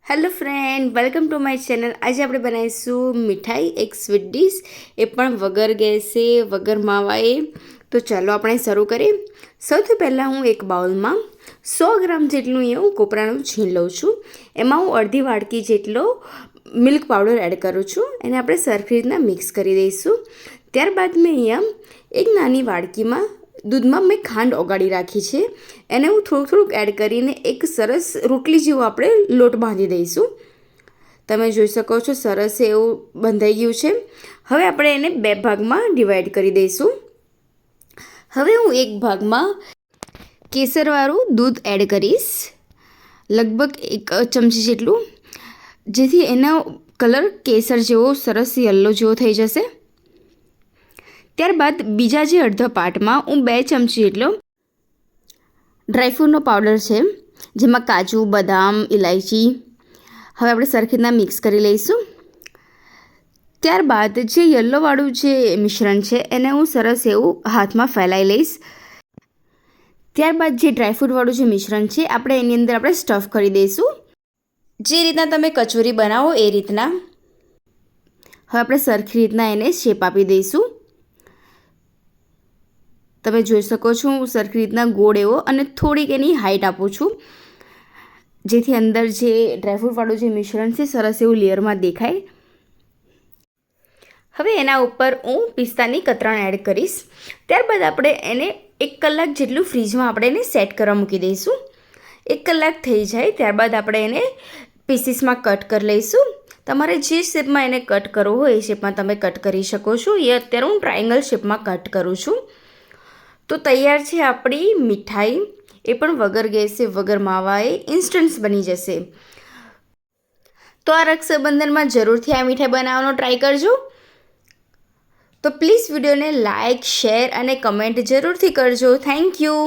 Hello friend, welcome to my channel. આજે આપણે બનાવીશું મીઠાઈ, એક સ્વીટ ડીશ, એ પણ વગર ગેસે, વગર માવાએ. તો ચાલો આપણે શરૂ કરીએ. સૌથી પહેલાં હું એક બાઉલમાં 100 ગ્રામ જેટલું એવું કોપરાનું છીણ લઉં છું. એમાં હું અડધી વાડકી જેટલો મિલ્ક પાવડર એડ કરું છું. એને આપણે સરખી રીતના મિક્સ કરી દઈશું. ત્યારબાદ મેં અહીંયા એક નાની વાડકીમાં દૂધમાં મેં ખાંડ ઓગાળી રાખી છે. એને હું થોડુંક એડ કરીને એક સરસ રોટલી જેવો આપણે લોટ બાંધી દઈશું. તમે જોઈ શકો છો સરસ એવું બંધાઈ ગયું છે. હવે આપણે એને 2 ભાગમાં ડિવાઈડ કરી દઈશું. હવે હું એક ભાગમાં કેસરવાળું દૂધ એડ કરીશ, લગભગ 1 ચમચી જેટલું, જેથી એનો કલર કેસર જેવો સરસ યલો જેવો થઈ જશે. ત્યારબાદ બીજા જે અડધા પાર્ટમાં હું 2 ચમચી જેટલો ડ્રાયફ્રૂટનો પાવડર છે, જેમાં કાજુ, બદામ, ઇલાયચી, હવે આપણે સરખી રીતના મિક્સ કરી લઈશું. ત્યારબાદ જે યલોવાળું જે મિશ્રણ છે એને હું સરસ એવું હાથમાં ફેલાઈ લઈશ. ત્યારબાદ જે ડ્રાયફ્રૂટવાળું જે મિશ્રણ છે આપણે એની અંદર આપણે સ્ટફ કરી દઈશું. જે રીતના તમે કચોરી બનાવો એ રીતના. હવે આપણે સરખી રીતના એને શેપ આપી દઈશું. તમે જોઈ શકો છો હું સરખી રીતના ગોળ એવો અને થોડીક એની હાઈટ આપું છું, જેથી અંદર જે ડ્રાયફ્રૂટવાળું જે મિશ્રણ છે સરસ એવું લેયરમાં દેખાય. હવે એના ઉપર હું પિસ્તાની કતરણ એડ કરીશ. ત્યારબાદ આપણે એને 1 કલાક જેટલું ફ્રીજમાં આપણે એને સેટ કરવા મૂકી દઈશું. 1 કલાક થઈ જાય ત્યારબાદ આપણે એને પીસીસમાં કટ કરી લઈશું. તમારે જે શેપમાં એને કટ કરવો હોય એ શેપમાં તમે કટ કરી શકો છો. એ અત્યારે હું ટ્રાયેંગલ શેપમાં કટ કરું છું. તો તૈયાર છે આપણી મીઠાઈ, એ પણ વગર ગેસે, વગર માવાએ, ઇન્સ્ટન્ટ બની જશે. તો આ રક્ષાબંધનમાં જરૂરથી આ મીઠાઈ બનાવવાનો ટ્રાય કરજો. તો પ્લીઝ વિડીયોને લાઇક, શેર અને કમેન્ટ જરૂરથી કરજો. Thank you.